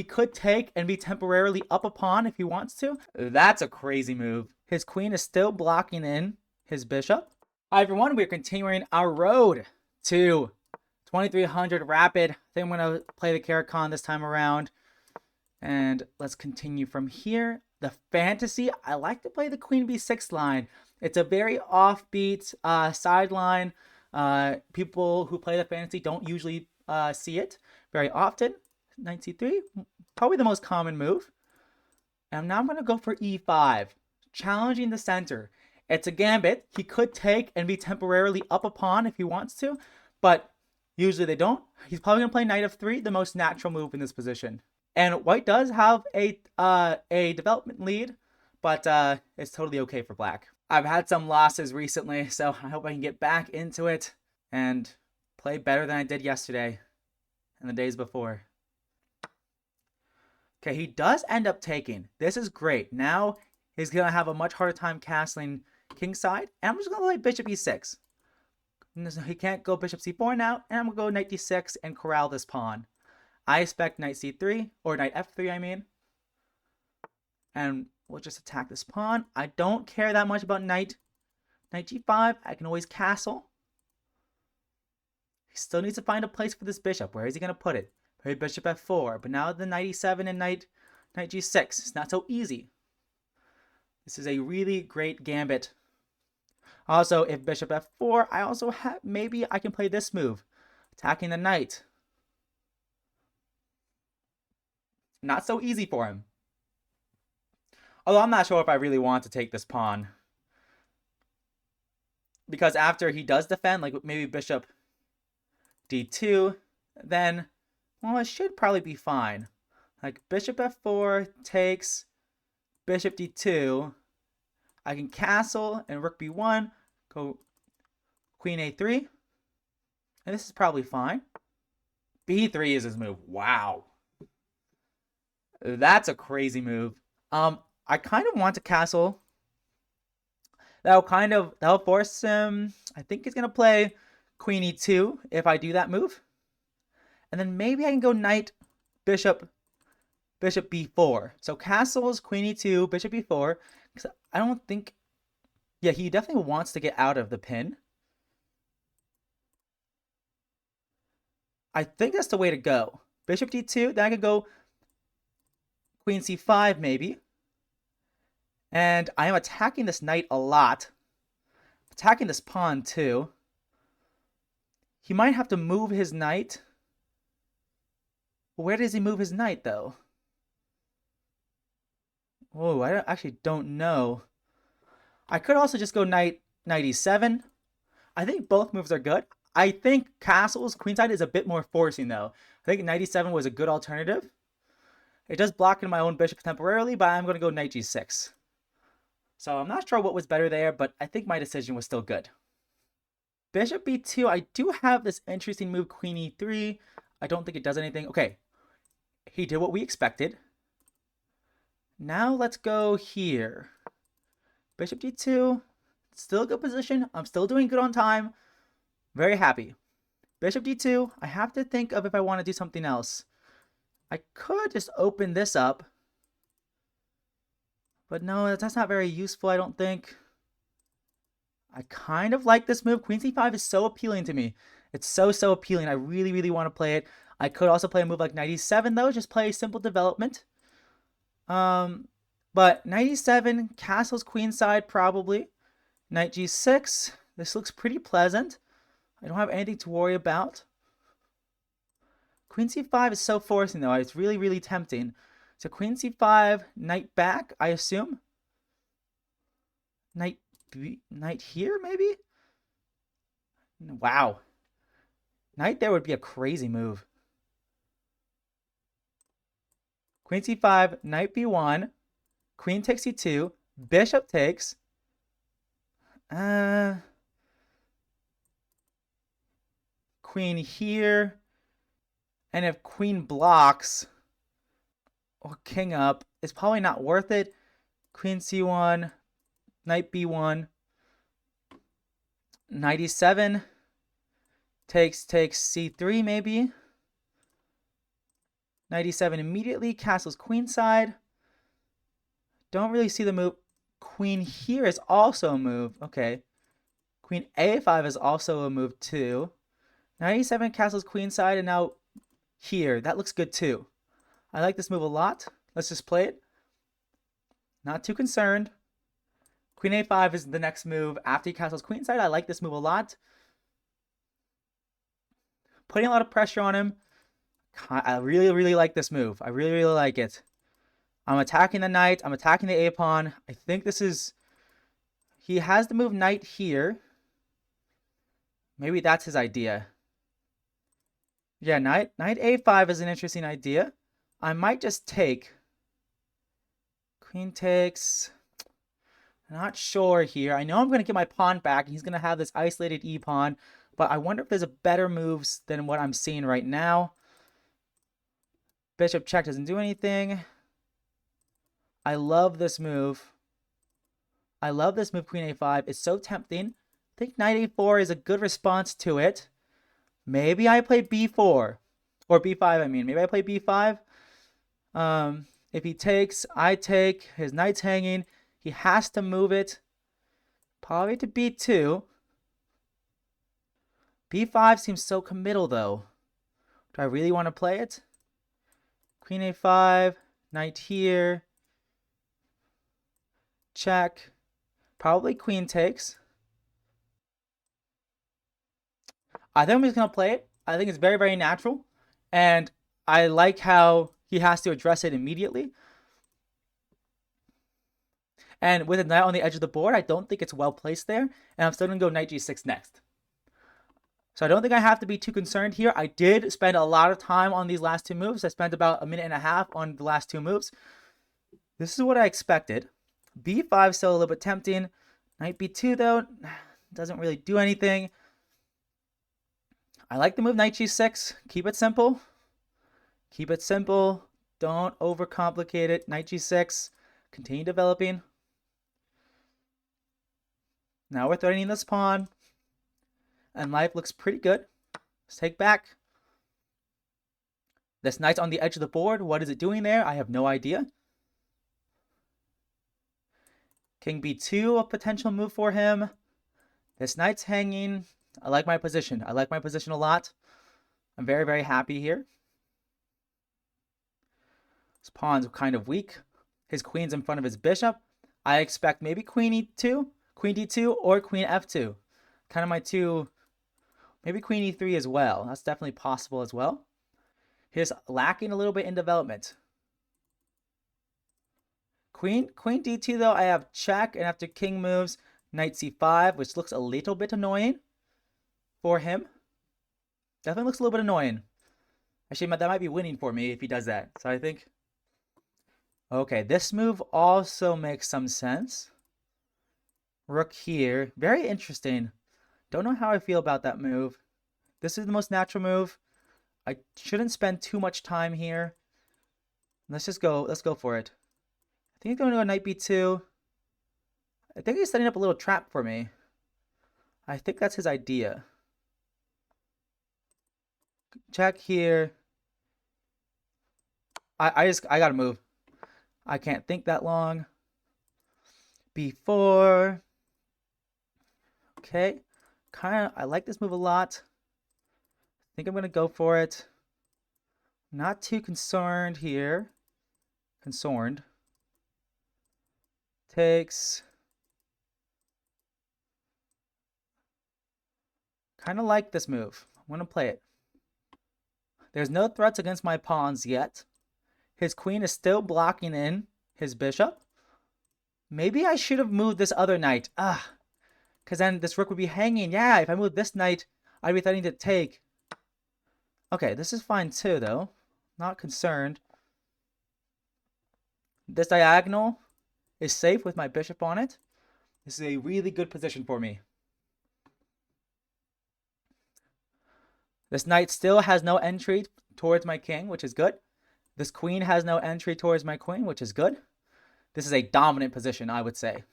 He could take and be temporarily up a pawn if he wants to. That's a crazy move. His queen is still blocking in his bishop. Hi everyone, we're continuing our road to 2300 rapid. I think I'm going to play the Caro-Kann this time around. And let's continue from here. The fantasy, I like to play the queen b6 line. It's a very offbeat sideline. People who play the fantasy don't usually see it very often. Knight c3, probably the most common move. And now I'm going to go for e5, challenging the center. It's a gambit. He could take and be temporarily up a pawn if he wants to, but usually they don't. He's probably going to play knight f3, the most natural move in this position. And white does have a development lead, but it's totally okay for black. I've had some losses recently, so I hope I can get back into it and play better than I did yesterday and the days before. Okay, he does end up taking. This is great. Now he's going to have a much harder time castling kingside. And I'm just going to play bishop e6. He can't go bishop c4 now. And I'm going to go knight d6 and corral this pawn. I expect knight c3, or knight f3, I mean. And we'll just attack this pawn. I don't care that much about knight g5. I can always castle. He still needs to find a place for this bishop. Where is he going to put it? Play bishop f4, but now the knight e7 and knight g6. It's not so easy. This is a really great gambit. Also, if bishop f4, I also have, maybe I can play this move, attacking the knight. Not so easy for him. Although I'm not sure if I really want to take this pawn. Because after he does defend, like maybe bishop d2, then, well, it should probably be fine. Like bishop f4 takes bishop d2. I can castle and rook b1, go queen a3. And this is probably fine. b3 is his move. Wow. That's a crazy move. I kind of want to castle. That'll force him. I think he's gonna play queen e2 if I do that move. And then maybe I can go knight, bishop b4. So castles, queen e2, bishop b4. Because I don't think... Yeah, he definitely wants to get out of the pin. I think that's the way to go. Bishop d2, then I could go queen c5 maybe. And I am attacking this knight a lot. Attacking this pawn too. He might have to move his knight. Where does he move his knight though? Oh, I actually don't know. I could also just go knight e7. I think both moves are good. I think castles queenside is a bit more forcing though. I think knight e7 was a good alternative. It does block in my own bishop temporarily, but I'm going to go knight g6. So I'm not sure what was better there, but I think my decision was still good. Bishop b2, I do have this interesting move, queen e3. I don't think it does anything. Okay, he did what we expected. Now let's go here. Bishop d2, still a good position. I'm still doing good on time. Very happy. Bishop d2, I have to think of if I want to do something else. I could just open this up. But no, that's not very useful, I don't think. I kind of like this move. Queen c5 is so appealing to me. It's so appealing. I really, really want to play it. I could also play a move like knight e7, though. Just play simple development. But knight e7, castles queenside, probably. Knight g6. This looks pretty pleasant. I don't have anything to worry about. Queen c5 is so forcing, though. It's really, really tempting. So queen c5, knight back, I assume. Knight here, maybe? Wow. Knight there would be a crazy move. Queen c5, knight b1, queen takes c2, bishop takes. Queen here. And if queen blocks, or king up, it's probably not worth it. Queen c1, knight b1, knight e7, takes c3 maybe. Knight e7 immediately. Castles queenside. Don't really see the move. Queen here is also a move. Okay. Queen a5 is also a move too. Knight e7, castles queenside, and now here. That looks good too. I like this move a lot. Let's just play it. Not too concerned. Queen a5 is the next move after he castles queenside. I like this move a lot. Putting a lot of pressure on him. I really, really like this move. I really, really like it. I'm attacking the knight. I'm attacking the a pawn. I think this is... He has the move knight here. Maybe that's his idea. Yeah, knight a5 is an interesting idea. I might just take. Queen takes. Not sure here. I know I'm going to get my pawn back. And he's going to have this isolated e-pawn. But I wonder if there's a better moves than what I'm seeing right now. Bishop check doesn't do anything. I love this move. I love this move, Queen a5. It's so tempting. I think Knight a4 is a good response to it. Maybe I play b4. Or b5, I mean. Maybe I play b5. If he takes, I take. His knight's hanging. He has to move it. Probably to b2. b5 seems so committal, though. Do I really want to play it? Queen a5. Knight here. Check. Probably queen takes. I think I'm just going to play it. I think it's very, very natural. And I like how he has to address it immediately. And with a knight on the edge of the board, I don't think it's well placed there. And I'm still going to go knight g6 next. So I don't think I have to be too concerned here. I did spend a lot of time on these last two moves. I spent about a minute and a half on the last two moves. This is what I expected. b5 still a little bit tempting. Knight b2, though, doesn't really do anything. I like the move knight g6. Keep it simple. Keep it simple. Don't overcomplicate it. Knight g6. Continue developing. Now we're threatening this pawn. And life looks pretty good. Let's take back. This knight's on the edge of the board. What is it doing there? I have no idea. King b2, a potential move for him. This knight's hanging. I like my position. I like my position a lot. I'm very, very happy here. His pawn's kind of weak. His queen's in front of his bishop. I expect maybe queen e2, queen d2, or queen f2. Kind of my two... Maybe queen e3 as well. That's definitely possible as well. He's lacking a little bit in development. Queen d2, though, I have check, and after king moves, knight c5, which looks a little bit annoying for him. Definitely looks a little bit annoying. Actually, that might be winning for me if he does that. So I think... Okay, this move also makes some sense. Rook here. Very interesting. Don't know how I feel about that move. This is the most natural move. I shouldn't spend too much time here. Let's just go. Let's go for it. I think he's going to go knight b2. I think he's setting up a little trap for me. I think that's his idea. Check here. I gotta move. I can't think that long. b4. Okay. I like this move a lot. I think I'm going to go for it. Not too concerned here. Concerned. Takes. Kind of like this move. I'm going to play it. There's no threats against my pawns yet. His queen is still blocking in his bishop. Maybe I should have moved this other knight. Because then this rook would be hanging. Yeah, if I move this knight, I'd be threatening to take. Okay, this is fine too, though. Not concerned. This diagonal is safe with my bishop on it. This is a really good position for me. This knight still has no entry towards my king, which is good. This queen has no entry towards my queen, which is good. This is a dominant position, I would say.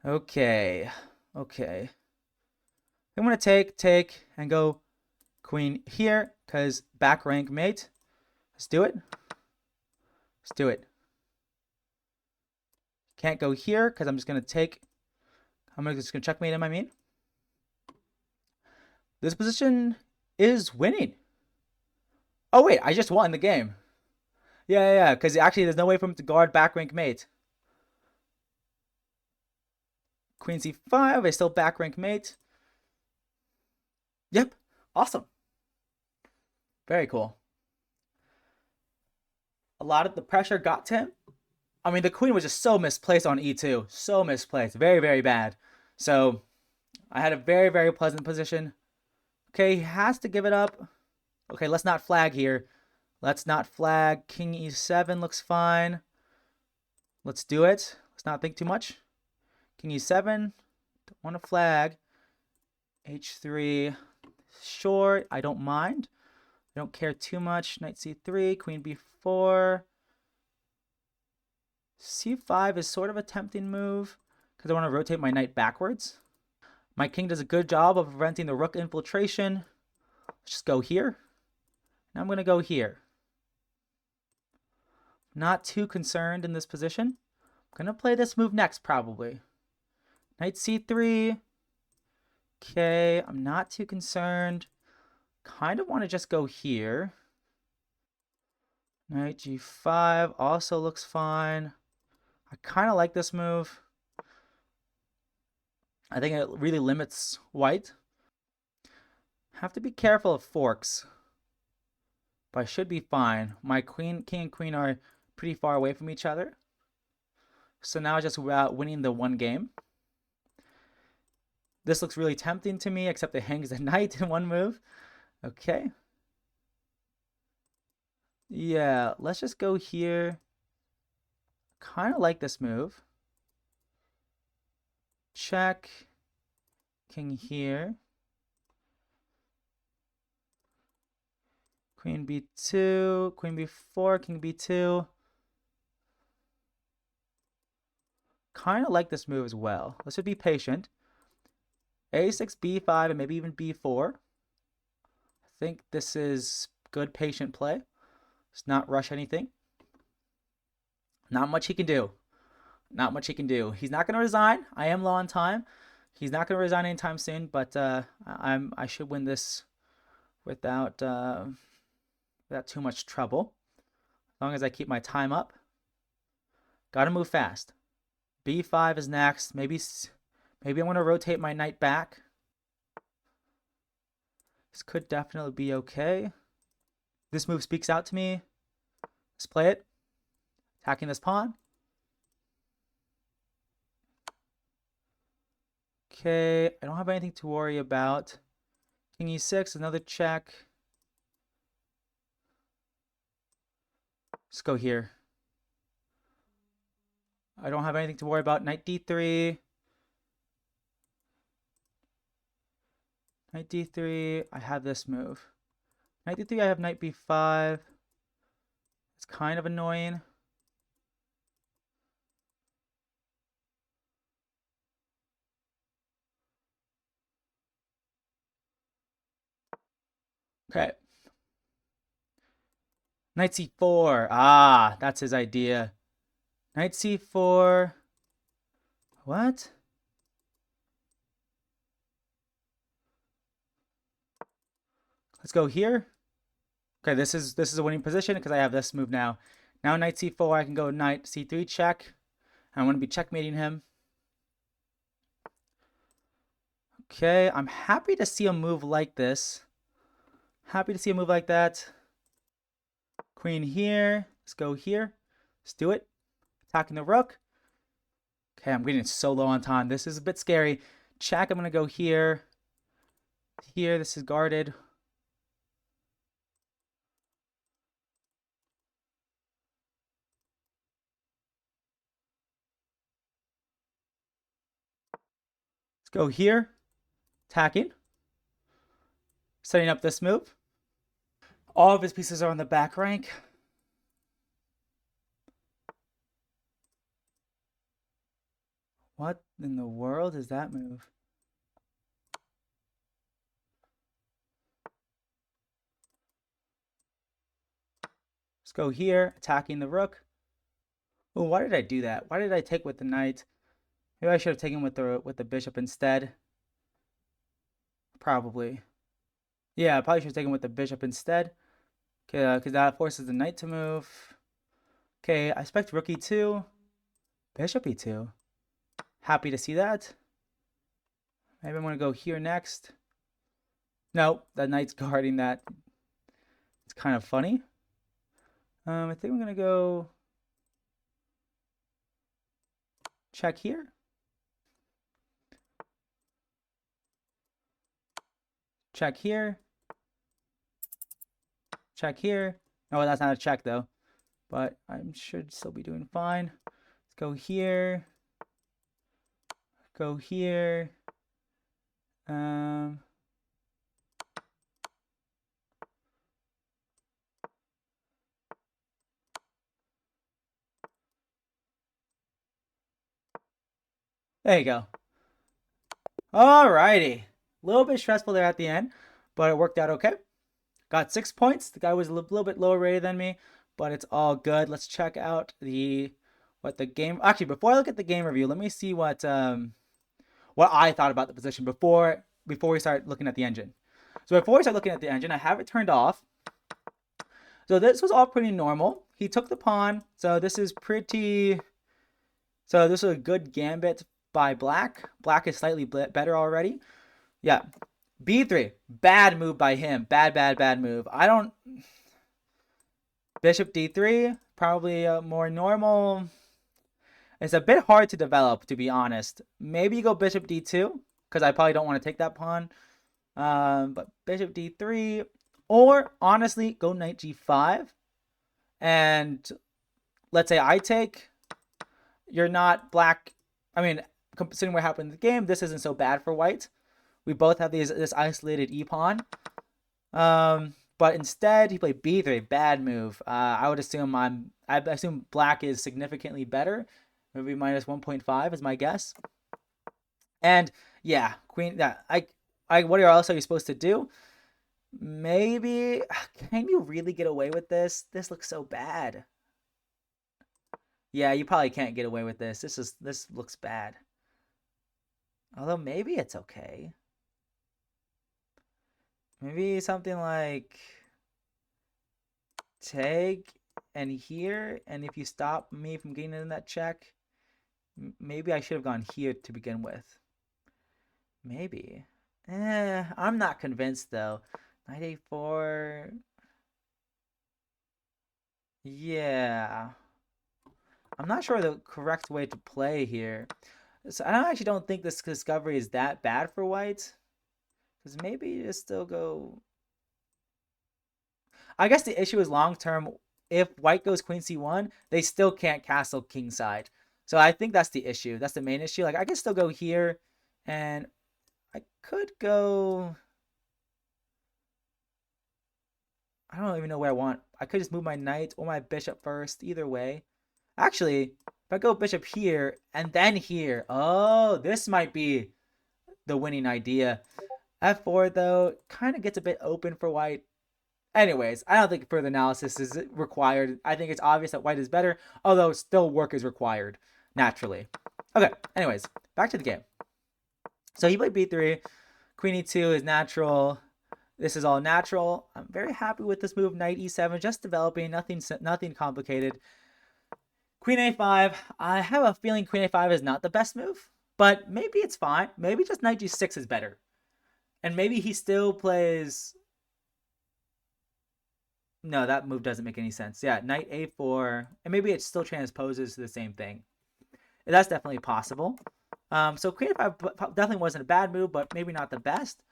Okay. I'm going to take, and go queen here, because back rank mate. Let's do it. Let's do it. Can't go here because I'm just going to take... I'm just going to checkmate him, I mean. This position is winning. Oh, wait. I just won the game. Yeah. Because actually, there's no way for him to guard back rank mate. Queen c5. I still back rank mate. Yep. Awesome. Very cool. A lot of the pressure got to him. I mean, the queen was just so misplaced on e2. So misplaced. Very, very bad. So, I had a very, very pleasant position. Okay, he has to give it up. Okay, let's not flag here. Let's not flag. King e7 looks fine. Let's do it. Let's not think too much. King e7. Don't want to flag. h3. Sure, I don't mind. I don't care too much. Knight c3. Queen b4. c5 is sort of a tempting move because I want to rotate my knight backwards. My king does a good job of preventing the rook infiltration. Let's just go here. Now I'm going to go here. Not too concerned in this position. I'm going to play this move next, probably. Knight c3. Okay, I'm not too concerned. Kind of want to just go here. Knight g5 also looks fine. I kind of like this move. I think it really limits white. Have to be careful of forks. But I should be fine. My king and queen are pretty far away from each other. So now just winning the one game. This looks really tempting to me, except it hangs the knight in one move. Okay. Yeah, let's just go here. Kind of like this move. Check. King here. Queen b2, queen b4, king b2. Kind of like this move as well. Let's just be patient. a6, b5, and maybe even b4. I think this is good patient play. Let's not rush anything. Not much he can do. Not much he can do. He's not going to resign. I am low on time. He's not going to resign anytime soon, but I should win this without too much trouble. As long as I keep my time up. Gotta move fast. b5 is next. Maybe I want to rotate my knight back. This could definitely be okay. This move speaks out to me. Let's play it. Attacking this pawn. Okay, I don't have anything to worry about. King e6, another check. Let's go here. I don't have anything to worry about. Knight d3. Knight d3. I have this move. Knight d3, I have knight b5. It's kind of annoying. Okay. Knight c4. Ah, that's his idea. Knight c4. What? Let's go here. Okay, this is a winning position because I have this move now. Now knight c4, I can go knight c3 check. I want to be checkmating him. Okay, I'm happy to see a move like this. Happy to see a move like that. Queen here. Let's go here. Let's do it. Attacking the rook. Okay, I'm getting so low on time. This is a bit scary. Check, I'm going to go here. Here, this is guarded. Let's go here. Attacking. Setting up this move. All of his pieces are on the back rank. What in the world is that move? Let's go here, attacking the rook. Oh, why did I do that? Why did I take with the knight? Maybe I should have taken with the bishop instead. Probably. Yeah, I probably should have taken with the bishop instead. Okay, because that forces the knight to move. Okay, I expect rook e2. Bishop e2. Happy to see that. Maybe I'm going to go here next. No, that knight's guarding that. It's kind of funny. I think I'm going to go check here. Check here. Check here. No, that's not a check though. But I should still be doing fine. Let's go here. Go here. There you go. Alrighty. A little bit stressful there at the end, but it worked out okay. Got 6 points. The guy was a little bit lower rated than me, but it's all good. Let's check out what the game. Actually, before I look at the game review, let me see what I thought about the position before we start looking at the engine. So before we start looking at the engine, I have it turned off. So this was all pretty normal. He took the pawn. So this is pretty. So this is a good gambit by black. Black is slightly better already. Yeah. B3. Bad move by him. Bad move. I don't. Bishop D3. Probably more normal. It's a bit hard to develop, to be honest. Maybe you go Bishop D2, because I probably don't want to take that pawn. But Bishop D3. Or, honestly, go Knight G5. And let's say I take. You're not black. I mean, considering what happened in the game, this isn't so bad for white. We both have this isolated e-pawn. But instead, he played B3. Bad move. I would assume I assume black is significantly better. Maybe minus 1.5 is my guess. And yeah, queen. Yeah, what else are you supposed to do? Maybe. Can you really get away with this? This looks so bad. Yeah, you probably can't get away with this. This looks bad. Although maybe it's okay. Maybe something like take and here, and if you stop me from getting in that check, maybe I should have gone here to begin with. Maybe. I'm not convinced though. Knight a4. Yeah. I'm not sure the correct way to play here. So I actually don't think this discovery is that bad for white. Because maybe you just still go. I guess the issue is long term. If white goes queen c1, they still can't castle kingside. So I think that's the issue. That's the main issue. Like I can still go here, and I could go. I don't even know where I want. I could just move my knight or my bishop first. Either way. Actually, if I go bishop here and then here. Oh, this might be the winning idea. F4 though kind of gets a bit open for white. Anyways, I don't think further analysis is required. I think it's obvious that white is better, although still work is required, naturally. Okay, anyways, back to the game. So he played b3. Queen e2 is natural. This is all natural. I'm very happy with this move. Knight e7, just developing, nothing complicated. Queen a5. I have a feeling queen a5 is not the best move, but maybe it's fine. Maybe just knight g6 is better. And maybe he still plays. No, that move doesn't make any sense. Yeah, knight a4, and maybe it still transposes to the same thing. That's definitely possible. So queen a5 definitely wasn't a bad move, but maybe not the best.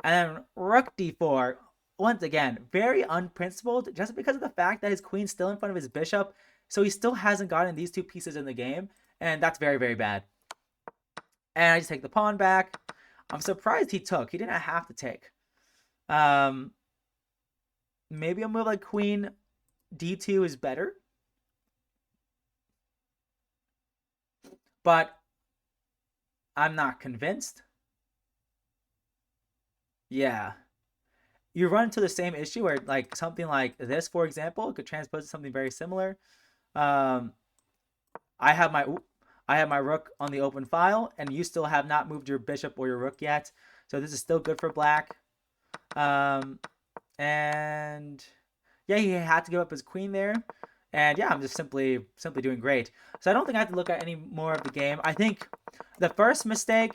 And then rook d4, once again, very unprincipled, just because of the fact that his queen's still in front of his bishop, so he still hasn't gotten these two pieces in the game, and that's very, very bad. And I just take the pawn back. I'm surprised he took. He didn't have to take. Maybe a move like queen d2 is better. But I'm not convinced. Yeah. you run into the same issue where like something like this, for example, could transpose to something very similar. Um, I have my I have my rook on the open file, and you still have not moved your bishop or your rook yet. So this is still good for black. Um, and yeah, he had to give up his queen there. And yeah, I'm just simply doing great. So I don't think I have to look at any more of the game. I think the first mistake,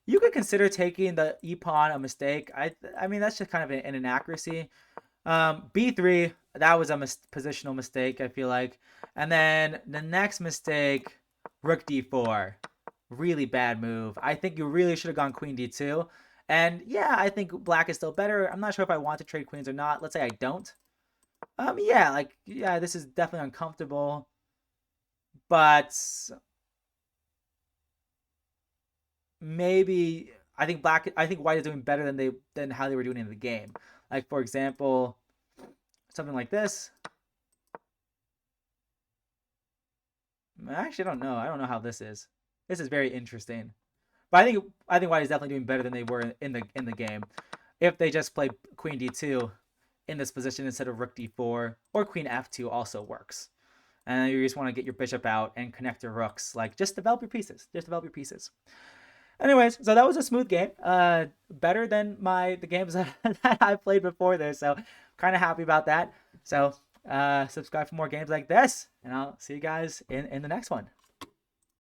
you could consider taking the e pawn a mistake. I mean that's just kind of an inaccuracy. B3, that was a positional mistake, I feel like. And then the next mistake, rook d4. Really bad move. I think you really should have gone queen d2. And yeah, I think black is still better. I'm not sure if I want to trade queens or not. Let's say I don't. Yeah, this is definitely uncomfortable. But maybe I think white is doing better than how they were doing in the game. Like for example, something like this. Actually, I don't know. I don't know how this is. This is very interesting. But I think white is definitely doing better than they were in the game. If they just play queen d2 in this position instead of rook d4, or queen f2 also works. And you just want to get your bishop out and connect your rooks. Like just develop your pieces. Just develop your pieces. Anyways, so that was a smooth game. Better than the games that I played before this. So kind of happy about that. So subscribe for more games like this, and I'll see you guys in the next one.